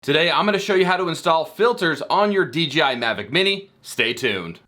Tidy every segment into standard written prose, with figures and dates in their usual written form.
Today, I'm going to show you how to install filters on your DJI Mavic Mini. Stay tuned.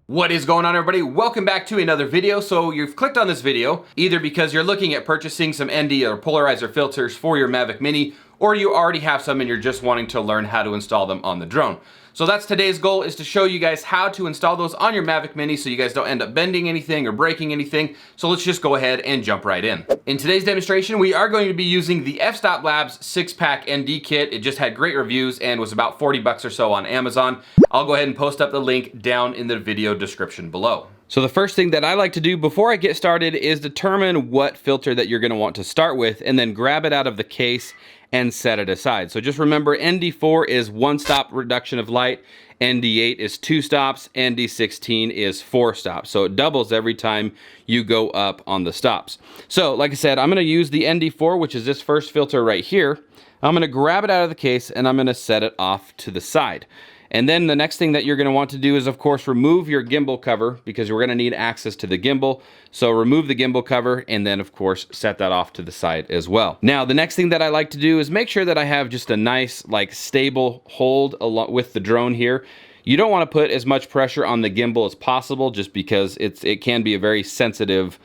What is going on, everybody? Welcome back to another video. So you've clicked on this video either because you're looking at purchasing some ND or polarizer filters for your Mavic Mini, or you already have some and you're just wanting to learn how to install them on the drone. So that's today's goal, is to show you guys how to install those on your Mavic Mini so you guys don't end up bending anything or breaking anything. So let's just go ahead and jump right in. In today's demonstration, we are going to be using the F-Stop Labs 6-pack ND kit. It just had great reviews and was about 40 bucks or so on Amazon. I'll go ahead and post up the link down in the video description below. So the first thing that I like to do before I get started is determine what filter that you're going to want to start with, and then grab it out of the case and set it aside. So just remember, ND4 is 1-stop reduction of light, ND8 is 2 stops, ND16 is 4 stops. So it doubles every time you go up on the stops. So like I said, I'm going to use the ND4, which is this first filter right here. I'm going to grab it out of the case and I'm going to set it off to the side. And then the next thing that you're going to want to do is, of course, remove your gimbal cover, because we're going to need access to the gimbal. So remove the gimbal cover and then, of course, set that off to the side as well. Now, the next thing that I like to do is make sure that I have just a nice, stable hold along with the drone here. You don't want to put as much pressure on the gimbal as possible, just because it can be a very sensitive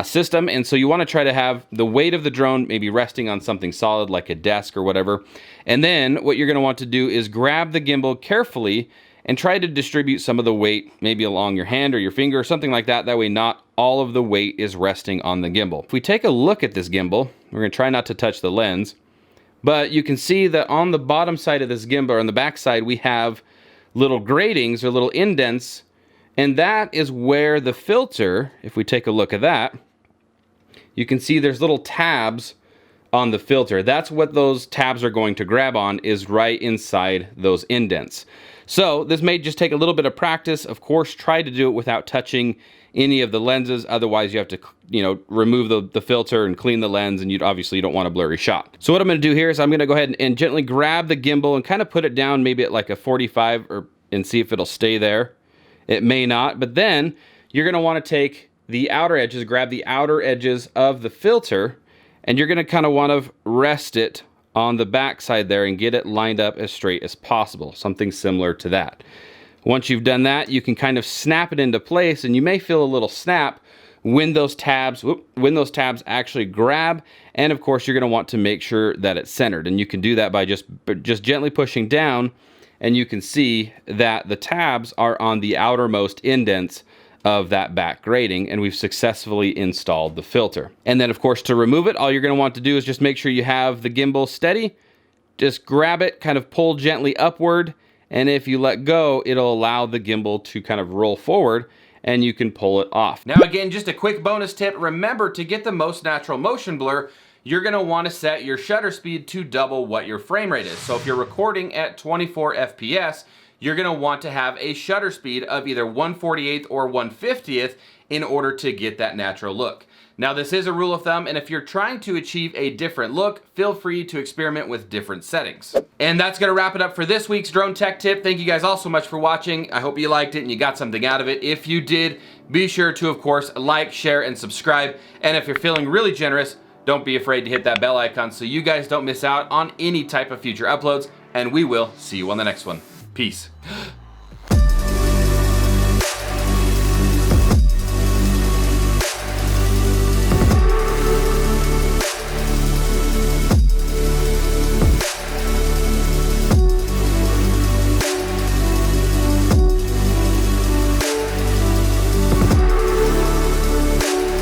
system, and so you want to try to have the weight of the drone maybe resting on something solid like a desk or whatever. And then what you're going to want to do is grab the gimbal carefully and try to distribute some of the weight maybe along your hand or your finger or something like that. That way not all of the weight is resting on the gimbal. If we take a look at this gimbal, we're going to try not to touch the lens, but you can see that on the bottom side of this gimbal, or on the back side, we have little gratings or little indents. And that is where the filter, if we take a look at that, you can see there's little tabs on the filter. That's what those tabs are going to grab on, is right inside those indents. So this may just take a little bit of practice. Of course, try to do it without touching any of the lenses. Otherwise, you have to, remove the filter and clean the lens, and you don't want a blurry shot. So what I'm going to do here is I'm going to go ahead and gently grab the gimbal and kind of put it down maybe at like a 45 and see if it'll stay there. It may not, but then you're going to want to take the outer edges, grab the outer edges of the filter, and you're going to kind of want to rest it on the back side there and get it lined up as straight as possible, something similar to that. Once you've done that, you can kind of snap it into place, and you may feel a little snap when those tabs actually grab. And of course, you're going to want to make sure that it's centered, and you can do that by just gently pushing down. And you can see that the tabs are on the outermost indents of that back grating, and we've successfully installed the filter. And then, of course, to remove it, all you're going to want to do is just make sure you have the gimbal steady. Just grab it, kind of pull gently upward, and if you let go, it'll allow the gimbal to kind of roll forward, and you can pull it off. Now, again, just a quick bonus tip. Remember, to get the most natural motion blur, you're going to want to set your shutter speed to double what your frame rate is. So if you're recording at 24 FPS, you're going to want to have a shutter speed of either 1/48th or 1/50th in order to get that natural look. Now, this is a rule of thumb, and if you're trying to achieve a different look, feel free to experiment with different settings. And that's going to wrap it up for this week's drone tech tip. Thank you guys all so much for watching. I hope you liked it and you got something out of it. If you did, be sure to, of course, like, share, and subscribe. And if you're feeling really generous, don't be afraid to hit that bell icon so you guys don't miss out on any type of future uploads, and we will see you on the next one. Peace.